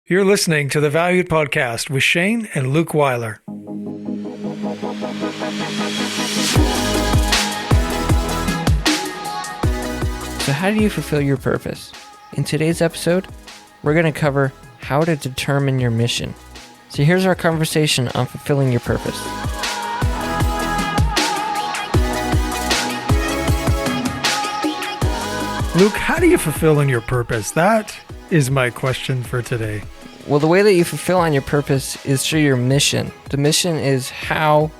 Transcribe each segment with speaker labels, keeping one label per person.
Speaker 1: You're listening to the Valued Podcast with Shayne and Luke Wyler.
Speaker 2: So how do you fulfill your purpose? In today's episode, we're going to cover how to determine your mission. So here's our conversation on fulfilling your purpose.
Speaker 1: Luke, how do you fulfill in your purpose? That is my question for today.
Speaker 2: Well, the way that you fulfill on your purpose is through your mission. The mission is how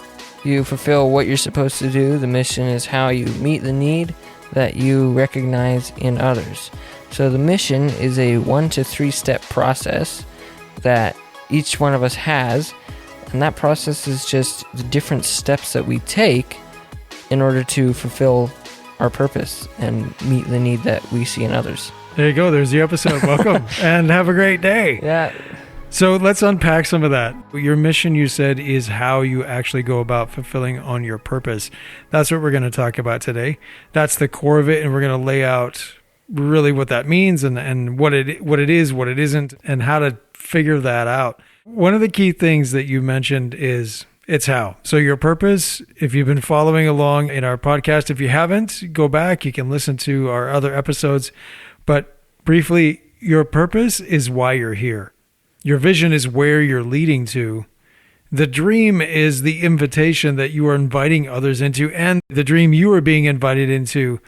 Speaker 2: you fulfill what you're supposed to do. The mission is how you meet the need that you recognize in others. So the mission is a 1 to 3 step process that each one of us has, and that process is just the different steps that we take in order to fulfill our purpose and meet the need that we see in others.
Speaker 1: There you go. There's the episode. Welcome and have a great day.
Speaker 2: Yeah.
Speaker 1: So let's unpack some of that. Your mission, you said, is how you actually go about fulfilling on your purpose. That's what we're going to talk about today. That's the core of it, and we're going to lay out really what that means and what it is, what it isn't, and how to figure that out. One of the key things that you mentioned is it's how. So your purpose, if you've been following along in our podcast, if you haven't, go back. You can listen to our other episodes. But briefly, your purpose is why you're here. Your vision is where you're leading to. The dream is the invitation that you are inviting others into, and the dream you are being invited into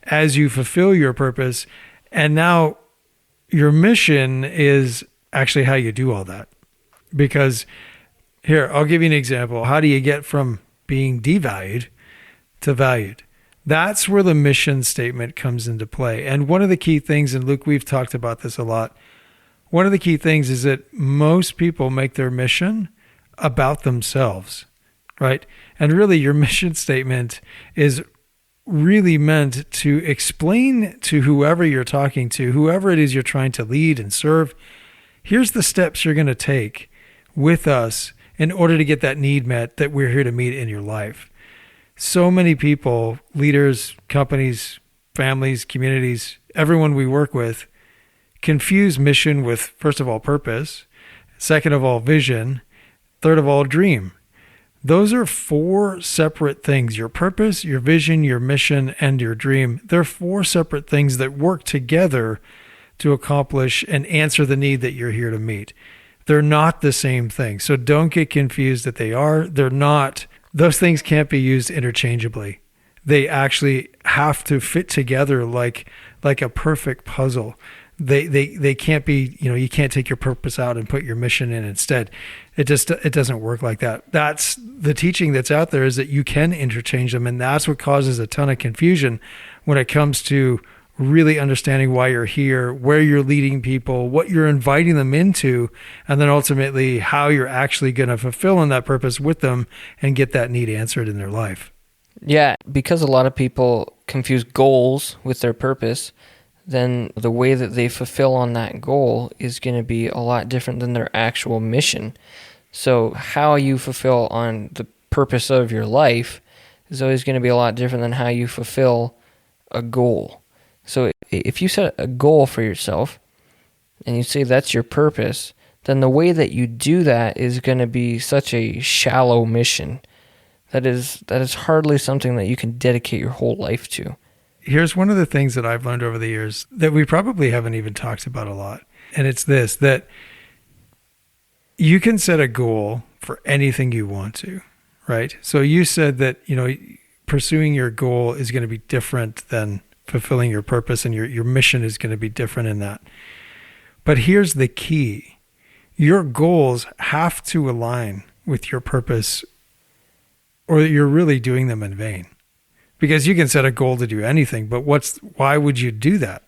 Speaker 1: as you fulfill your purpose. And now your mission is actually how you do all that. Because here, I'll give you an example. How do you get from being devalued to valued? That's where the mission statement comes into play. And one of the key things, and Luke, we've talked about this a lot, one of the key things is that most people make their mission about themselves, right? And really your mission statement is really meant to explain to whoever you're talking to, whoever it is you're trying to lead and serve, here's the steps you're going to take with us in order to get that need met that we're here to meet in your life. So many people, leaders, companies, families, communities, everyone we work with, confuse mission with, first of all, purpose, second of all, vision, third of all, dream. Those are 4 separate things. Your purpose, your vision, your mission, and your dream. They're 4 separate things that work together to accomplish and answer the need that you're here to meet. They're not the same thing. So don't get confused that they are. They're not. Those things can't be used interchangeably. They actually have to fit together like a perfect puzzle. They can't be, you can't take your purpose out and put your mission in instead. It doesn't work like that. That's the teaching that's out there, is that you can interchange them. And that's what causes a ton of confusion when it comes to really understanding why you're here, where you're leading people, what you're inviting them into, and then ultimately how you're actually going to fulfill in that purpose with them and get that need answered in their life.
Speaker 2: Yeah, because a lot of people confuse goals with their purpose, then the way that they fulfill on that goal is going to be a lot different than their actual mission. So how you fulfill on the purpose of your life is always going to be a lot different than how you fulfill a goal. So if you set a goal for yourself and you say that's your purpose, then the way that you do that is going to be such a shallow mission that is hardly something that you can dedicate your whole life to.
Speaker 1: Here's one of the things that I've learned over the years that we probably haven't even talked about a lot. And it's this, that you can set a goal for anything you want to, right? So you said that, pursuing your goal is going to be different than fulfilling your purpose, and your mission is going to be different in that. But here's the key. Your goals have to align with your purpose, or you're really doing them in vain. Because you can set a goal to do anything, but why would you do that?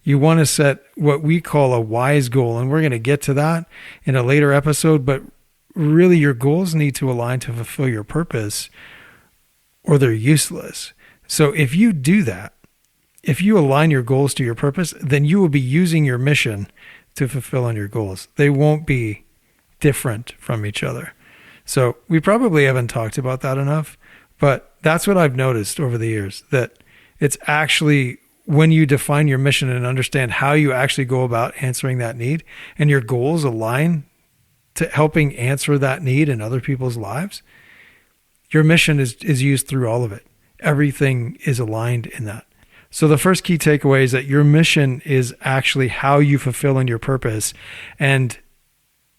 Speaker 1: You want to set what we call a wise goal, and we're going to get to that in a later episode, but really your goals need to align to fulfill your purpose, or they're useless. So if you do that, if you align your goals to your purpose, then you will be using your mission to fulfill on your goals. They won't be different from each other. So we probably haven't talked about that enough, but that's what I've noticed over the years, that it's actually when you define your mission and understand how you actually go about answering that need, and your goals align to helping answer that need in other people's lives, your mission is used through all of it. Everything is aligned in that. So the first key takeaway is that your mission is actually how you fulfill in your purpose. And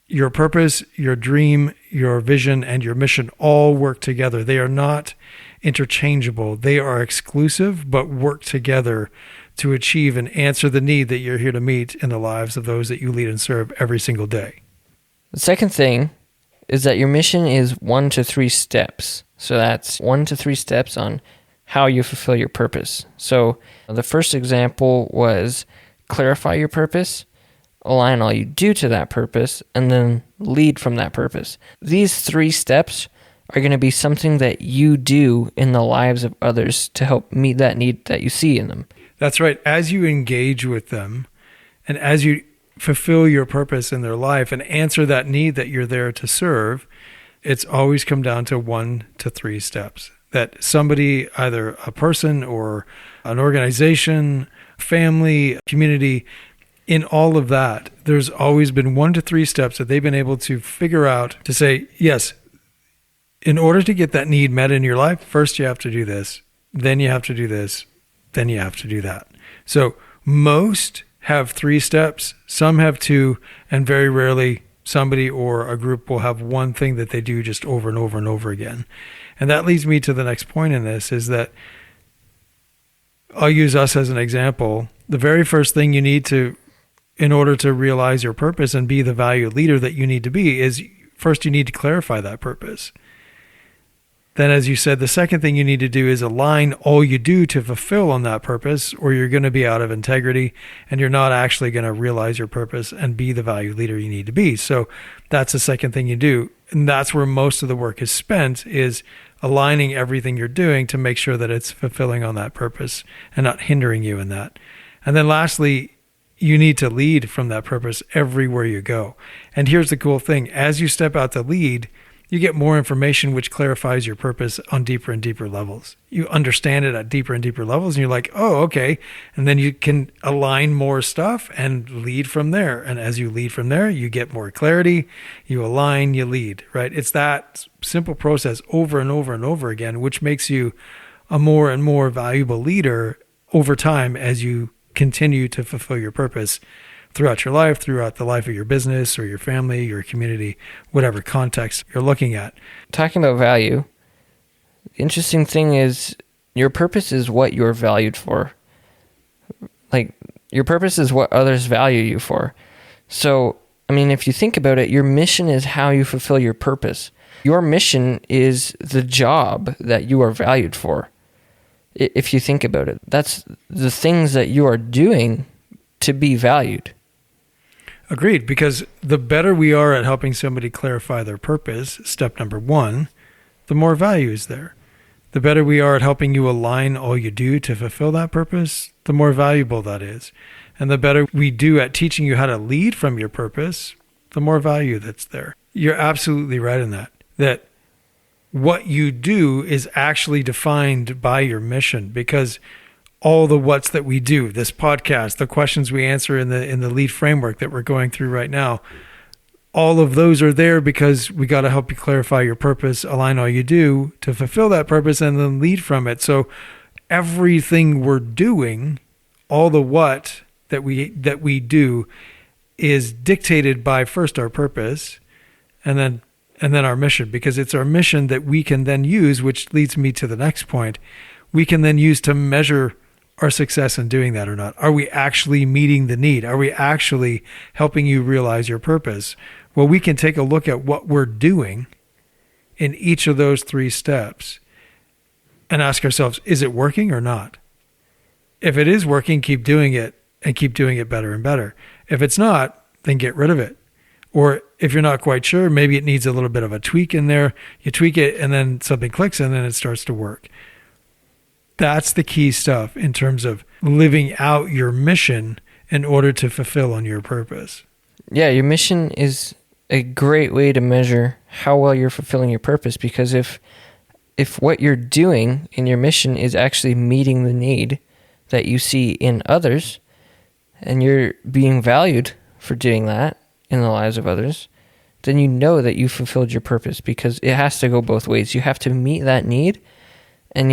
Speaker 1: your purpose, your dream, your vision, and your mission all work together. They are not interchangeable. They are exclusive, but work together to achieve and answer the need that you're here to meet in the lives of those that you lead and serve every single day.
Speaker 2: The second thing is that your mission is 1 to 3 steps. So that's 1 to 3 steps on how you fulfill your purpose. So the first example was clarify your purpose, align all you do to that purpose, and then lead from that purpose. These 3 steps are going to be something that you do in the lives of others to help meet that need that you see in them.
Speaker 1: That's right. As you engage with them and as you fulfill your purpose in their life and answer that need that you're there to serve, it's always come down to 1 to 3 steps. That somebody, either a person or an organization, family, community, in all of that, there's always been 1 to 3 steps that they've been able to figure out to say, yes, in order to get that need met in your life, first you have to do this, then you have to do this, then you have to do that. So most have 3 steps, some have 2, and very rarely somebody or a group will have one thing that they do just over and over and over again. And that leads me to the next point in this, is that I'll use us as an example. The very first thing you need to, in order to realize your purpose and be the valued leader that you need to be, is first you need to clarify that purpose. Then, as you said, the second thing you need to do is align all you do to fulfill on that purpose, or you're going to be out of integrity and you're not actually going to realize your purpose and be the valued leader you need to be. So that's the second thing you do. And that's where most of the work is spent, is aligning everything you're doing to make sure that it's fulfilling on that purpose and not hindering you in that. And then lastly, you need to lead from that purpose everywhere you go. And here's the cool thing. As you step out to lead, you get more information which clarifies your purpose on deeper and deeper levels. You understand it at deeper and deeper levels, and you're like, oh, okay. And then you can align more stuff and lead from there. And as you lead from there, you get more clarity, you align, you lead, right? It's that simple process over and over and over again, which makes you a more and more valuable leader over time as you continue to fulfill your purpose throughout your life, throughout the life of your business or your family, your community, whatever context you're looking at.
Speaker 2: Talking about value, the interesting thing is your purpose is what you're valued for. Like, your purpose is what others value you for. So, I mean, if you think about it, your mission is how you fulfill your purpose. Your mission is the job that you are valued for. If you think about it, that's the things that you are doing to be valued.
Speaker 1: Agreed, because the better we are at helping somebody clarify their purpose, step number 1, the more value is there. The better we are at helping you align all you do to fulfill that purpose, the more valuable that is. And the better we do at teaching you how to lead from your purpose, the more value that's there. You're absolutely right in that what you do is actually defined by your mission, because all the what's that we do, this podcast, the questions we answer in the lead framework that we're going through right now, all of those are there because we got to help you clarify your purpose, align all you do to fulfill that purpose, and then lead from it. So everything we're doing, all the what that we do, is dictated by first our purpose and then our mission, because it's our mission that we can then use, which leads me to the next point. We can then use to measure our success in doing that or not. Are we actually meeting the need? Are we actually helping you realize your purpose? Well, we can take a look at what we're doing in each of those 3 steps and ask ourselves, is it working or not? If it is working, keep doing it and keep doing it better and better. If it's not, then get rid of it. Or if you're not quite sure, maybe it needs a little bit of a tweak in there. You tweak it and then something clicks and then it starts to work. That's the key stuff in terms of living out your mission in order to fulfill on your purpose.
Speaker 2: Yeah, your mission is a great way to measure how well you're fulfilling your purpose, because if what you're doing in your mission is actually meeting the need, that you see in others, and you're being valued for doing that in the lives of others, then you know that you fulfilled your purpose, because it has to go both ways. You have to meet that need, and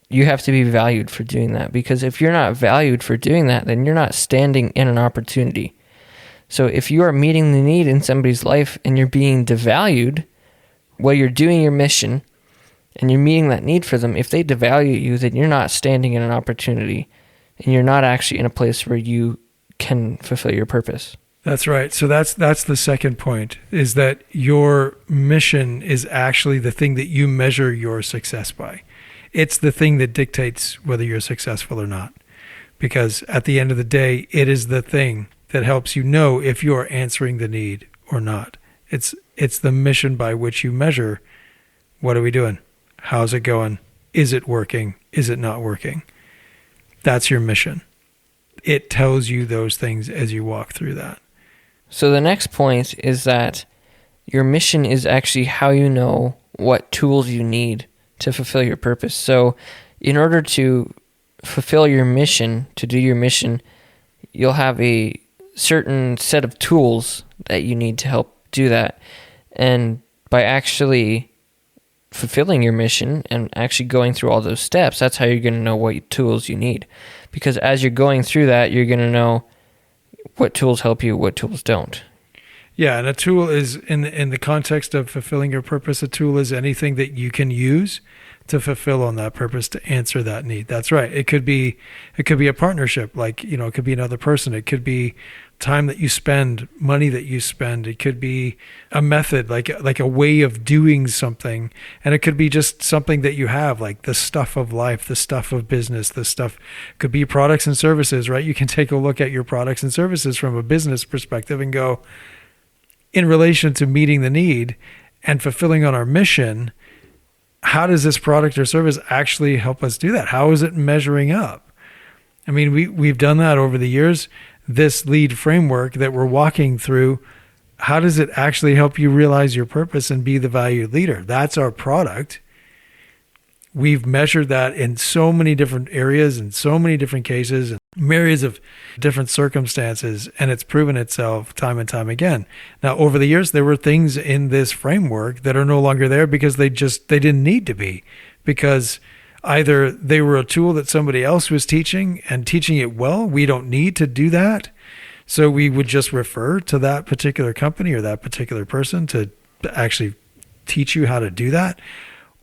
Speaker 2: you have to be valued for doing that, because if you're not valued for doing that, then you're not standing in an opportunity. So if you are meeting the need in somebody's life and you're being devalued while you're doing your mission and you're meeting that need for them, if they devalue you, then you're not standing in an opportunity, and you're not actually in a place where you can fulfill your purpose.
Speaker 1: That's right. So that's the second point, is that your mission is actually the thing that you measure your success by. It's the thing that dictates whether you're successful or not. Because at the end of the day, it is the thing that helps you know if you're answering the need or not. It's the mission by which you measure, what are we doing? How's it going? Is it working? Is it not working? That's your mission. It tells you those things as you walk through that.
Speaker 2: So the next point is that your mission is actually how you know what tools you need to fulfill your purpose. So in order to fulfill your mission, to do your mission, you'll have a certain set of tools that you need to help do that. And by actually fulfilling your mission and actually going through all those steps, that's how you're going to know what tools you need. Because as you're going through that, you're going to know what tools help you, what tools don't.
Speaker 1: Yeah, and a tool is, in the context of fulfilling your purpose, a tool is anything that you can use to fulfill on that purpose, to answer that need. That's right. It could be a partnership, like, it could be another person. It could be time that you spend, money that you spend. It could be a method, like a way of doing something. And it could be just something that you have, like the stuff of life, the stuff of business, the stuff could be products and services, right? You can take a look at your products and services from a business perspective and go, in relation to meeting the need and fulfilling on our mission, how does this product or service actually help us do that? How is it measuring up? I mean, we've done that over the years. This lead framework that we're walking through, how does it actually help you realize your purpose and be the valued leader? That's our product. We've measured that in so many different areas and so many different cases and myriads of different circumstances, and it's proven itself time and time again. Now, over the years, there were things in this framework that are no longer there because they didn't need to be, because either they were a tool that somebody else was teaching and teaching it well. We don't need to do that. So we would just refer to that particular company or that particular person to actually teach you how to do that.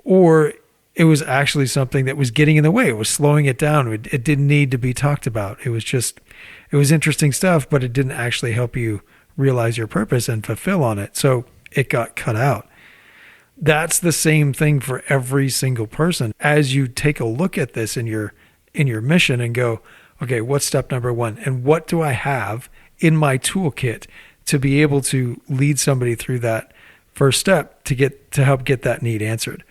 Speaker 1: Or it was actually something that was getting in the way. It was slowing it down. It didn't need to be talked about. It was interesting stuff, but it didn't actually help you realize your purpose and fulfill on it. So it got cut out. That's the same thing for every single person. As you take a look at this in your mission and go, okay, what's step number one? And what do I have in my toolkit to be able to lead somebody through that first step to help get that need answered?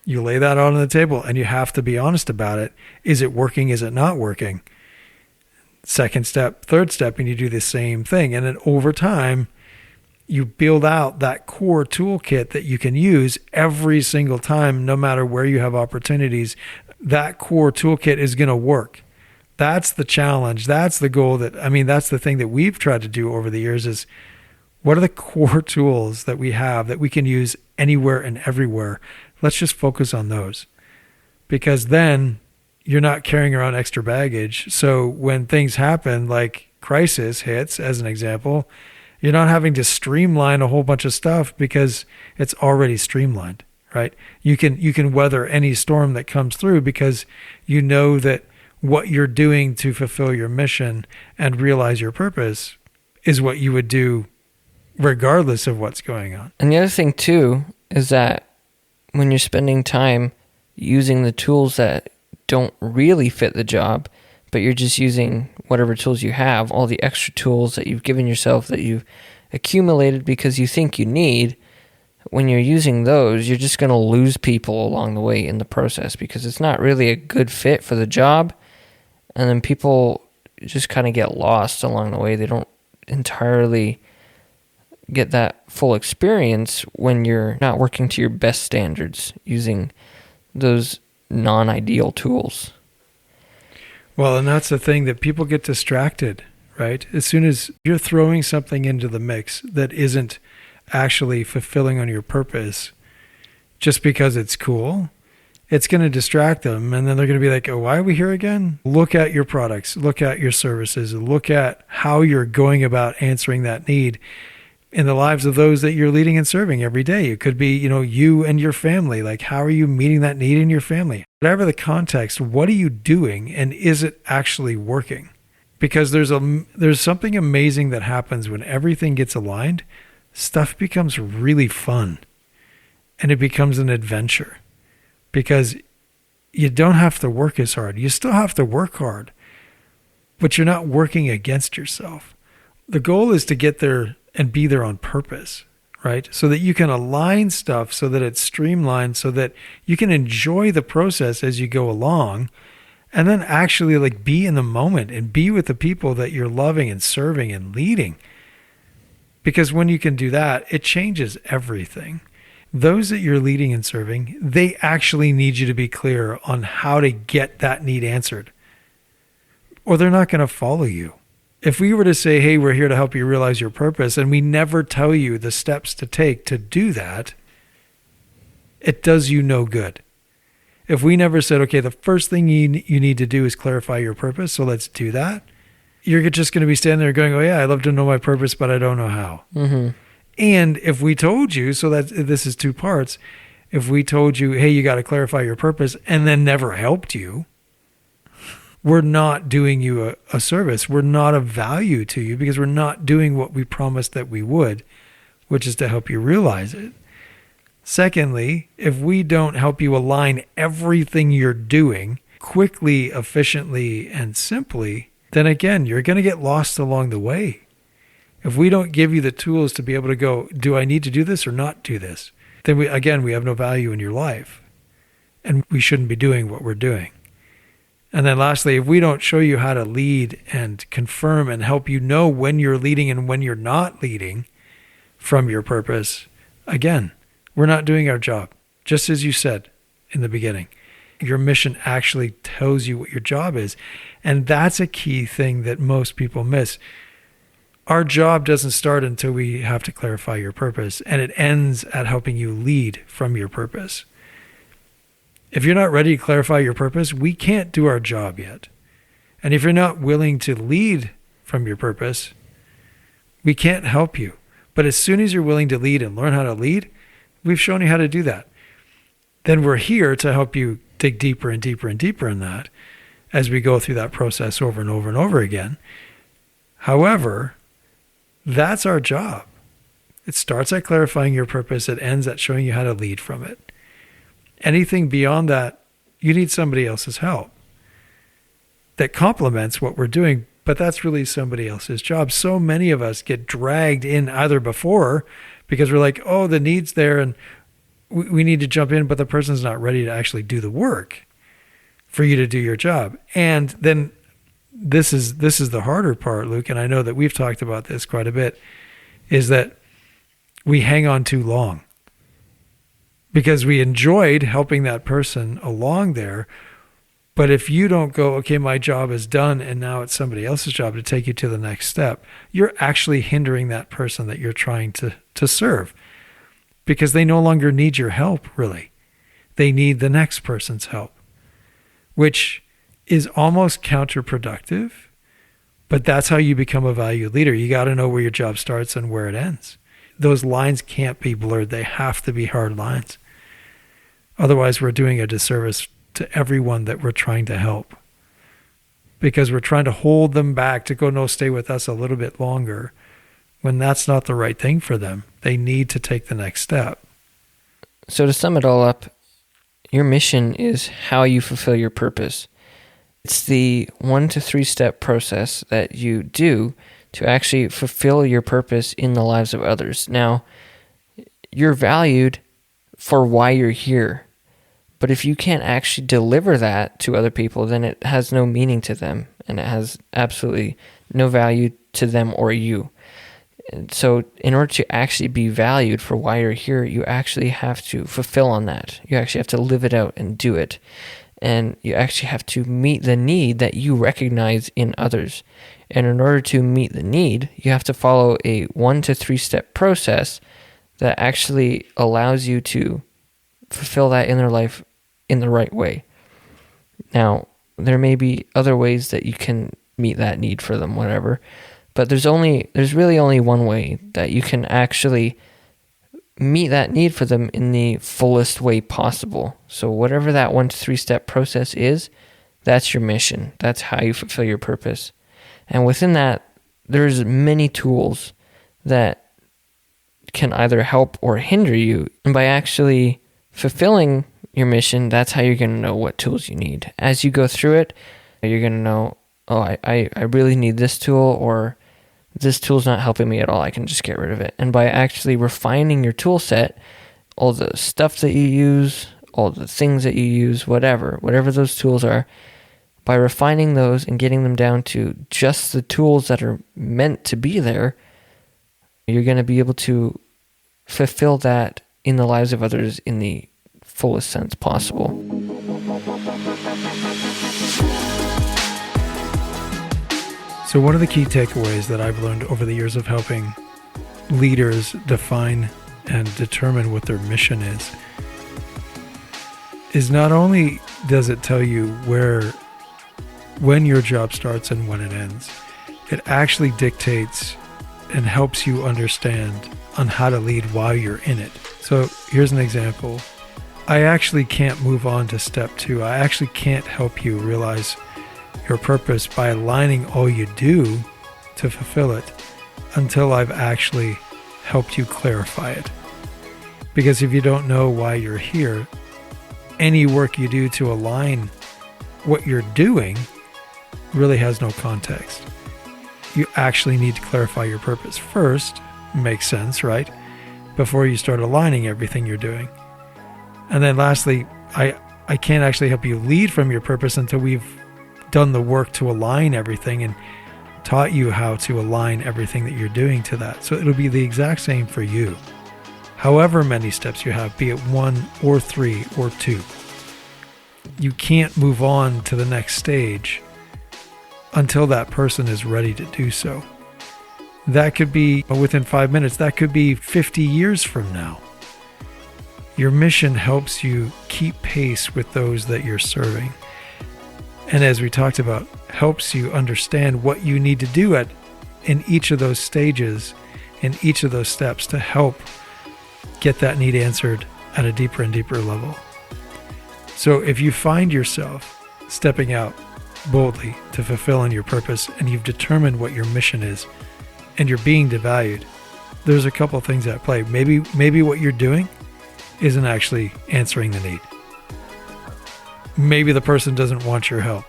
Speaker 1: You lay that out on the table and you have to be honest about it. Is it working? Is it not working? Second step, third step, and you do the same thing. And then over time, you build out that core toolkit that you can use every single time, no matter where you have opportunities. That core toolkit is going to work. That's the challenge. That's the goal. That's the thing that we've tried to do over the years is, what are the core tools that we have that we can use anywhere and everywhere? Let's just focus on those, because then you're not carrying around extra baggage. So when things happen, like crisis hits, as an example, you're not having to streamline a whole bunch of stuff because it's already streamlined, right? You can weather any storm that comes through because you know that what you're doing to fulfill your mission and realize your purpose is what you would do regardless of what's going on.
Speaker 2: And the other thing too is that when you're spending time using the tools that don't really fit the job, but you're just using whatever tools you have, all the extra tools that you've given yourself that you've accumulated because you think you need, when you're using those, you're just going to lose people along the way in the process because it's not really a good fit for the job. And then people just kind of get lost along the way. They don't entirely get that full experience when you're not working to your best standards using those non-ideal tools.
Speaker 1: Well, and that's the thing, that people get distracted, right? As soon as you're throwing something into the mix that isn't actually fulfilling on your purpose, just because it's cool, it's going to distract them. And then they're going to be like, oh, why are we here again? Look at your products, look at your services, look at how you're going about answering that need in the lives of those that you're leading and serving every day. It could be, you and your family. Like, how are you meeting that need in your family? Whatever the context, what are you doing, and is it actually working? Because there's something amazing that happens when everything gets aligned. Stuff becomes really fun, and it becomes an adventure, because you don't have to work as hard. You still have to work hard, but you're not working against yourself. The goal is to get there and be there on purpose, right? So that you can align stuff so that it's streamlined, so that you can enjoy the process as you go along, and then actually like be in the moment and be with the people that you're loving and serving and leading. Because when you can do that, it changes everything. Those that you're leading and serving, they actually need you to be clear on how to get that need answered, or they're not going to follow you. If we were to say, hey, we're here to help you realize your purpose, and we never tell you the steps to take to do that, it does you no good. If we never said, okay, the first thing you need to do is clarify your purpose, so let's do that, you're just going to be standing there going, oh yeah, I love to know my purpose, but I don't know how. Mm-hmm. And if we told you, so that this is two parts, if we told you, hey, you got to clarify your purpose, and then never helped you, we're not doing you a service. We're not of value to you, because we're not doing what we promised that we would, which is to help you realize it. Secondly, if we don't help you align everything you're doing quickly, efficiently, and simply, then again, you're going to get lost along the way. If we don't give you the tools to be able to go, do I need to do this or not do this? Then we have no value in your life, and we shouldn't be doing what we're doing. And then lastly, if we don't show you how to lead and confirm and help you know when you're leading and when you're not leading from your purpose, again, we're not doing our job. Just as you said in the beginning, your mission actually tells you what your job is. And that's a key thing that most people miss. Our job doesn't start until we have to clarify your purpose, and it ends at helping you lead from your purpose. If you're not ready to clarify your purpose, we can't do our job yet. And if you're not willing to lead from your purpose, we can't help you. But as soon as you're willing to lead and learn how to lead, we've shown you how to do that. Then we're here to help you dig deeper and deeper and deeper in that as we go through that process over and over and over again. However, that's our job. It starts at clarifying your purpose. It ends at showing you how to lead from it. Anything beyond that, you need somebody else's help that complements what we're doing, but that's really somebody else's job. So many of us get dragged in either before because we're like, oh, the need's there and we need to jump in, but the person's not ready to actually do the work for you to do your job. And then this is the harder part, Luke, and I know that we've talked about this quite a bit, is that we hang on too long because we enjoyed helping that person along there. But if you don't go, okay, my job is done and now it's somebody else's job to take you to the next step, you're actually hindering that person that you're trying to serve, because they no longer need your help, really. They need the next person's help, which is almost counterproductive, but that's how you become a valued leader. You got to know where your job starts and where it ends. Those lines can't be blurred. They have to be hard lines. Otherwise, we're doing a disservice to everyone that we're trying to help, because we're trying to hold them back to go, no, stay with us a little bit longer, when that's not the right thing for them. They need to take the next step.
Speaker 2: So to sum it all up, your mission is how you fulfill your purpose. It's the 1 to 3 step process that you do to actually fulfill your purpose in the lives of others. Now, you're valued for why you're here. But if you can't actually deliver that to other people, then it has no meaning to them, and it has absolutely no value to them or you. And so in order to actually be valued for why you're here, you actually have to fulfill on that. You actually have to live it out and do it. and you actually have to meet the need that you recognize in others. And in order to meet the need, you have to follow a 1 to 3 step process that actually allows you to fulfill that in their life in the right way. Now, there may be other ways that you can meet that need for them, whatever, but there's really only one way that you can actually meet that need for them in the fullest way possible. So whatever that 1 to 3 step process is, that's your mission. That's how you fulfill your purpose. And within that, there's many tools that can either help or hinder you. And by actually fulfilling your mission, that's how you're going to know what tools you need. As you go through it, you're going to know, I really need this tool, or this tool's not helping me at all. I can just get rid of it. And by actually refining your tool set, all the stuff that you use, all the things that you use, whatever those tools are, by refining those and getting them down to just the tools that are meant to be there, you're going to be able to fulfill that in the lives of others in the fullest sense possible.
Speaker 1: So one of the key takeaways that I've learned over the years of helping leaders define and determine what their mission is not only does it tell you when your job starts and when it ends, it actually dictates and helps you understand on how to lead while you're in it. So here's an example. I actually can't move on to step 2. I actually can't help you realize your purpose by aligning all you do to fulfill it until I've actually helped you clarify it. Because if you don't know why you're here, any work you do to align what you're doing really has no context. You actually need to clarify your purpose first. Makes sense, right? Before you start aligning everything you're doing. And then lastly, I can't actually help you lead from your purpose until we've done the work to align everything and taught you how to align everything that you're doing to that. So it'll be the exact same for you. However many steps you have, be it 1 or 3 or 2, you can't move on to the next stage until that person is ready to do so. That could be within 5 minutes. That could be 50 years from now. Your mission helps you keep pace with those that you're serving. And as we talked about, helps you understand what you need to do in each of those stages, in each of those steps to help get that need answered at a deeper and deeper level. So if you find yourself stepping out boldly to fulfill on your purpose and you've determined what your mission is and you're being devalued, there's a couple things at play. Maybe what you're doing isn't actually answering the need. Maybe the person doesn't want your help.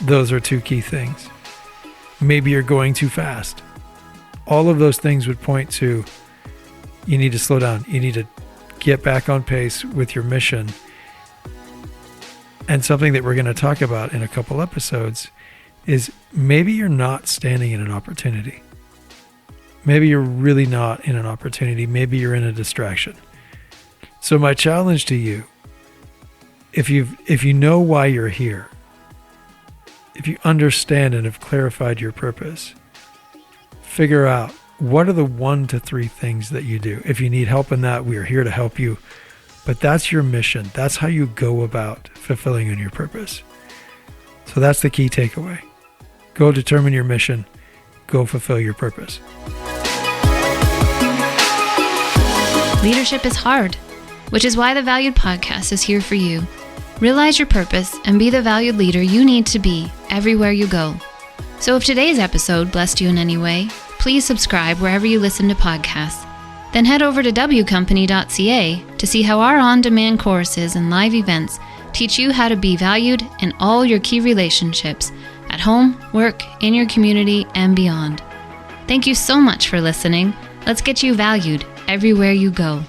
Speaker 1: Those are 2 key things. Maybe you're going too fast. All of those things would point to you need to slow down. You need to get back on pace with your mission. And something that we're going to talk about in a couple episodes is maybe you're not standing in an opportunity. Maybe you're really not in an opportunity. Maybe you're in a distraction. So my challenge to you, if you know why you're here, if you understand and have clarified your purpose, figure out what are the 1 to 3 things that you do. If you need help in that, we are here to help you. But that's your mission. That's how you go about fulfilling on your purpose. So that's the key takeaway. Go determine your mission. Go fulfill your purpose.
Speaker 3: Leadership is hard, which is why the Valued Podcast is here for you. Realize your purpose and be the valued leader you need to be everywhere you go. So if today's episode blessed you in any way, please subscribe wherever you listen to podcasts. Then head over to wcompany.ca to see how our on-demand courses and live events teach you how to be valued in all your key relationships at home, work, in your community, and beyond. Thank you so much for listening. Let's get you valued everywhere you go.